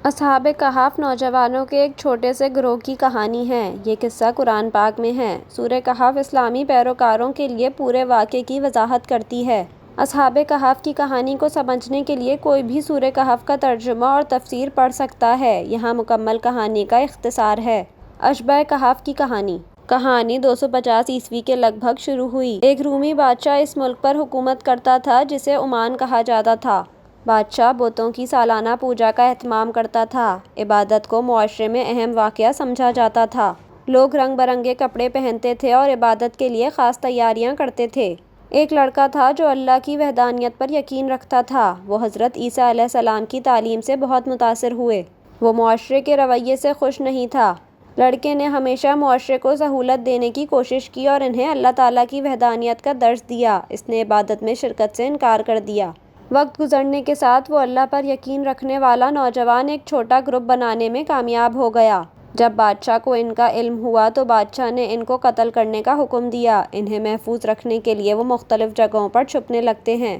اصحاب کہف نوجوانوں کے ایک چھوٹے سے گروہ کی کہانی ہے۔ یہ قصہ قرآن پاک میں ہے۔ سورہ کہف اسلامی پیروکاروں کے لیے پورے واقعے کی وضاحت کرتی ہے۔ اصحاب کہف کی کہانی کو سمجھنے کے لیے کوئی بھی سورہ کہف کا ترجمہ اور تفسیر پڑھ سکتا ہے۔ یہاں مکمل کہانی کا اختصار ہے۔ اشباء کہف کی کہانی۔ کہانی 250 عیسوی کے لگ بھگ شروع ہوئی۔ ایک رومی بادشاہ اس ملک پر حکومت کرتا تھا جسے عمان کہا جاتا تھا۔ بادشاہ بتوں کی سالانہ پوجا کا اہتمام کرتا تھا۔ عبادت کو معاشرے میں اہم واقعہ سمجھا جاتا تھا۔ لوگ رنگ برنگے کپڑے پہنتے تھے اور عبادت کے لیے خاص تیاریاں کرتے تھے۔ ایک لڑکا تھا جو اللہ کی وحدانیت پر یقین رکھتا تھا۔ وہ حضرت عیسیٰ علیہ السلام کی تعلیم سے بہت متاثر ہوئے۔ وہ معاشرے کے رویے سے خوش نہیں تھا۔ لڑکے نے ہمیشہ معاشرے کو سہولت دینے کی کوشش کی اور انہیں اللہ تعالیٰ کی وحدانیت کا درس دیا۔ اس نے عبادت میں شرکت سے انکار کر دیا۔ وقت گزرنے کے ساتھ وہ اللہ پر یقین رکھنے والا نوجوان ایک چھوٹا گروپ بنانے میں کامیاب ہو گیا۔ جب بادشاہ کو ان کا علم ہوا تو بادشاہ نے ان کو قتل کرنے کا حکم دیا۔ انہیں محفوظ رکھنے کے لیے وہ مختلف جگہوں پر چھپنے لگتے ہیں۔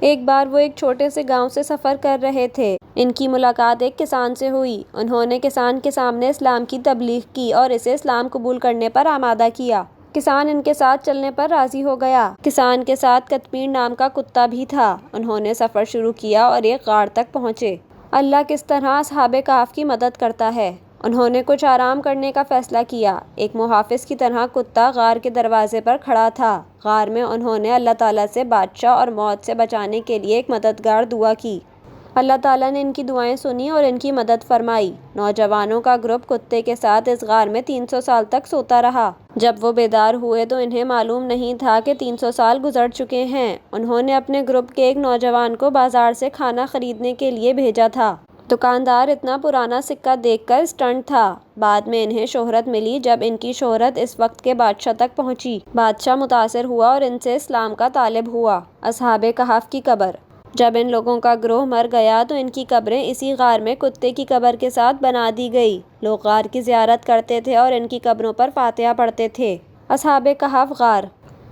ایک بار وہ ایک چھوٹے سے گاؤں سے سفر کر رہے تھے۔ ان کی ملاقات ایک کسان سے ہوئی۔ انہوں نے کسان کے سامنے اسلام کی تبلیغ کی اور اسے اسلام قبول کرنے پر آمادہ کیا۔ کسان ان کے ساتھ چلنے پر راضی ہو گیا۔ کسان کے ساتھ قطمیر نام کا کتا بھی تھا۔ انہوں نے سفر شروع کیا اور ایک غار تک پہنچے۔ اللہ کس طرح اصحاب کہف کی مدد کرتا ہے۔ انہوں نے کچھ آرام کرنے کا فیصلہ کیا۔ ایک محافظ کی طرح کتا غار کے دروازے پر کھڑا تھا۔ غار میں انہوں نے اللہ تعالیٰ سے بادشاہ اور موت سے بچانے کے لیے ایک مددگار دعا کی۔ اللہ تعالیٰ نے ان کی دعائیں سنی اور ان کی مدد فرمائی۔ نوجوانوں کا گروپ کتے کے ساتھ اس غار میں 300 سال تک سوتا رہا۔ جب وہ بیدار ہوئے تو انہیں معلوم نہیں تھا کہ 300 سال گزر چکے ہیں۔ انہوں نے اپنے گروپ کے ایک نوجوان کو بازار سے کھانا خریدنے کے لیے بھیجا تھا۔ دکاندار اتنا پرانا سکہ دیکھ کر اسٹنٹ تھا۔ بعد میں انہیں شہرت ملی۔ جب ان کی شہرت اس وقت کے بادشاہ تک پہنچی، بادشاہ متاثر ہوا اور ان سے اسلام کا طالب ہوا۔ اصحاب کہف کی قبر۔ جب ان لوگوں کا گروہ مر گیا تو ان کی قبریں اسی غار میں کتے کی قبر کے ساتھ بنا دی گئی۔ لوگ غار کی زیارت کرتے تھے اور ان کی قبروں پر فاتحہ پڑھتے تھے۔ اصحاب کہف غار۔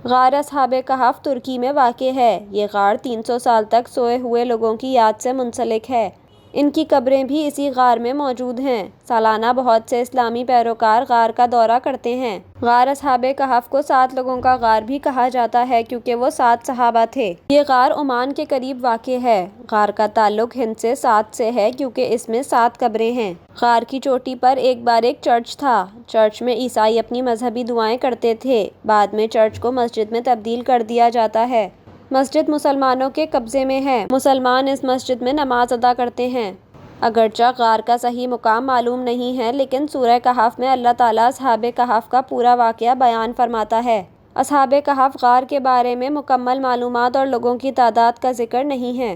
غار اصحاب کہف ترکی میں واقع ہے۔ یہ غار 300 سال تک سوئے ہوئے لوگوں کی یاد سے منسلک ہے۔ ان کی قبریں بھی اسی غار میں موجود ہیں۔ سالانہ بہت سے اسلامی پیروکار غار کا دورہ کرتے ہیں۔ غار اصحاب کہف کو 7 لوگوں کا غار بھی کہا جاتا ہے کیونکہ وہ 7 صحابہ تھے۔ یہ غار عمان کے قریب واقع ہے۔ غار کا تعلق ہند سے 7 سے ہے کیونکہ اس میں 7 قبریں ہیں۔ غار کی چوٹی پر ایک بار ایک چرچ تھا۔ چرچ میں عیسائی اپنی مذہبی دعائیں کرتے تھے۔ بعد میں چرچ کو مسجد میں تبدیل کر دیا جاتا ہے۔ مسجد مسلمانوں کے قبضے میں ہے۔ مسلمان اس مسجد میں نماز ادا کرتے ہیں۔ اگرچہ غار کا صحیح مقام معلوم نہیں ہے لیکن سورہ کہف میں اللہ تعالیٰ اصحاب کہف کا پورا واقعہ بیان فرماتا ہے۔ اصحاب کہف غار کے بارے میں مکمل معلومات اور لوگوں کی تعداد کا ذکر نہیں ہے۔